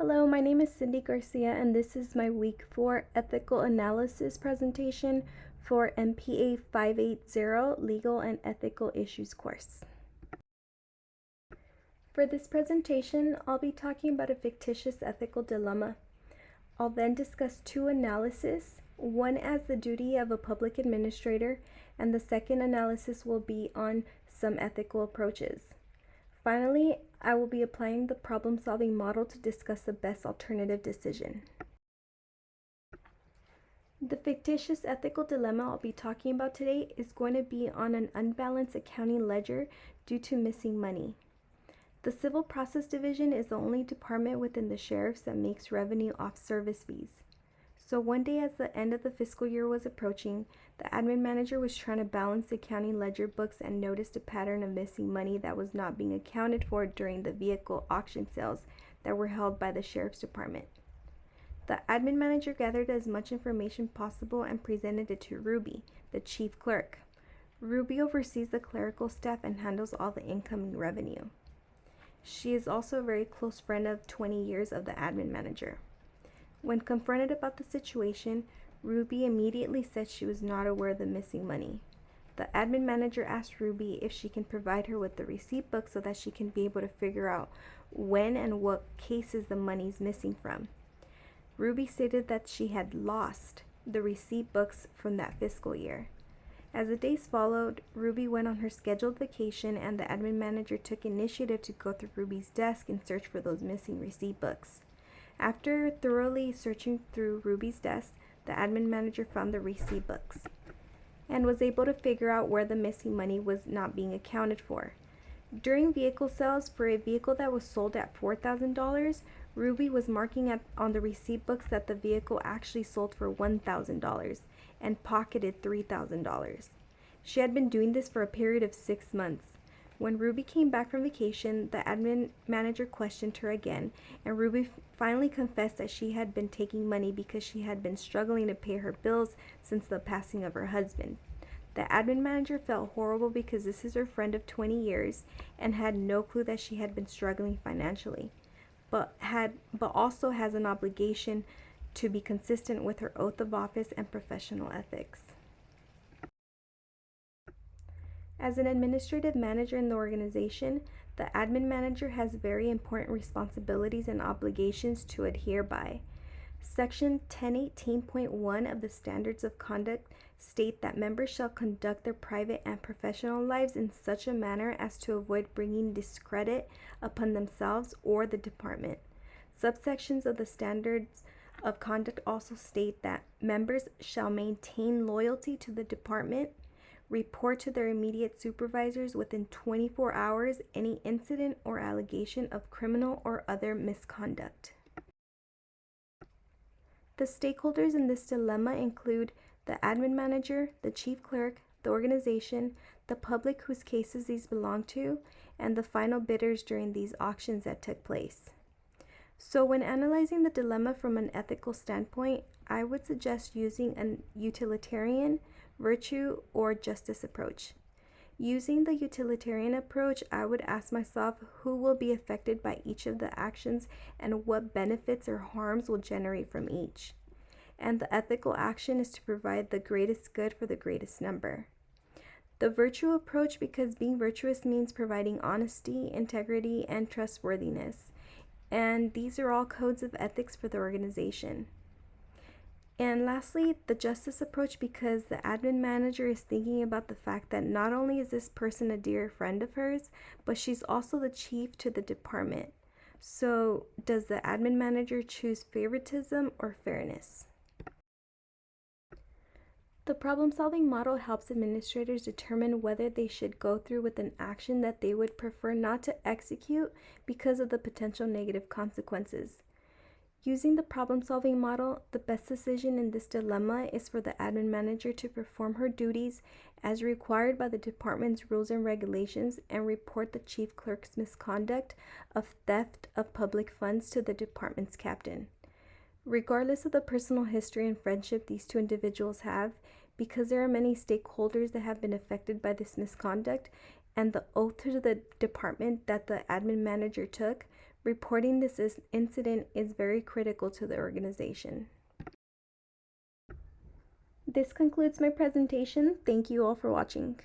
Hello, my name is Cindy Garcia, and this is my Week 4 Ethical Analysis presentation for MPA 580 Legal and Ethical Issues course. For this presentation, I'll be talking about a fictitious ethical dilemma. I'll then discuss two analyses, one as the duty of a public administrator, and the second analysis will be on some ethical approaches. Finally, I will be applying the problem-solving model to discuss the best alternative decision. The fictitious ethical dilemma I'll be talking about today is going to be on an unbalanced accounting ledger due to missing money. The Civil Process Division is the only department within the sheriff's that makes revenue off service fees. So one day as the end of the fiscal year was approaching, the admin manager was trying to balance the accounting ledger books and noticed a pattern of missing money that was not being accounted for during the vehicle auction sales that were held by the sheriff's department. The admin manager gathered as much information possible and presented it to Ruby, the chief clerk. Ruby oversees the clerical staff and handles all the incoming revenue. She is also a very close friend of 20 years of the admin manager. When confronted about the situation, Ruby immediately said she was not aware of the missing money. The admin manager asked Ruby if she can provide her with the receipt book so that she can be able to figure out when and what cases the money is missing from. Ruby stated that she had lost the receipt books from that fiscal year. As the days followed, Ruby went on her scheduled vacation and the admin manager took initiative to go through Ruby's desk and search for those missing receipt books. After thoroughly searching through Ruby's desk, the admin manager found the receipt books and was able to figure out where the missing money was not being accounted for. During vehicle sales for a vehicle that was sold at $4,000, Ruby was marking on the receipt books that the vehicle actually sold for $1,000 and pocketed $3,000. She had been doing this for a period of 6 months. When Ruby came back from vacation, the admin manager questioned her again, and Ruby finally confessed that she had been taking money because she had been struggling to pay her bills since the passing of her husband. The admin manager felt horrible because this is her friend of 20 years and had no clue that she had been struggling financially, but also has an obligation to be consistent with her oath of office and professional ethics. As an administrative manager in the organization, the admin manager has very important responsibilities and obligations to adhere by. Section 1018.1 of the Standards of Conduct state that members shall conduct their private and professional lives in such a manner as to avoid bringing discredit upon themselves or the department. Subsections of the Standards of Conduct also state that members shall maintain loyalty to the department, report to their immediate supervisors within 24 hours any incident or allegation of criminal or other misconduct. The stakeholders in this dilemma include the admin manager, the chief clerk, the organization, the public whose cases these belong to, and the final bidders during these auctions that took place. So when analyzing the dilemma from an ethical standpoint, I would suggest using a utilitarian, virtue, or justice approach. Using the utilitarian approach, I would ask myself who will be affected by each of the actions and what benefits or harms will generate from each. And the ethical action is to provide the greatest good for the greatest number. The virtue approach, because being virtuous means providing honesty, integrity, and trustworthiness. And these are all codes of ethics for the organization. And lastly, the justice approach, because the admin manager is thinking about the fact that not only is this person a dear friend of hers, but she's also the chief to the department. So does the admin manager choose favoritism or fairness? The problem-solving model helps administrators determine whether they should go through with an action that they would prefer not to execute because of the potential negative consequences. Using the problem-solving model, the best decision in this dilemma is for the admin manager to perform her duties as required by the department's rules and regulations and report the chief clerk's misconduct of theft of public funds to the department's captain. Regardless of the personal history and friendship these two individuals have, because there are many stakeholders that have been affected by this misconduct and the oath to the department that the admin manager took, Reporting this incident is very critical to the organization. This concludes my presentation. Thank you all for watching.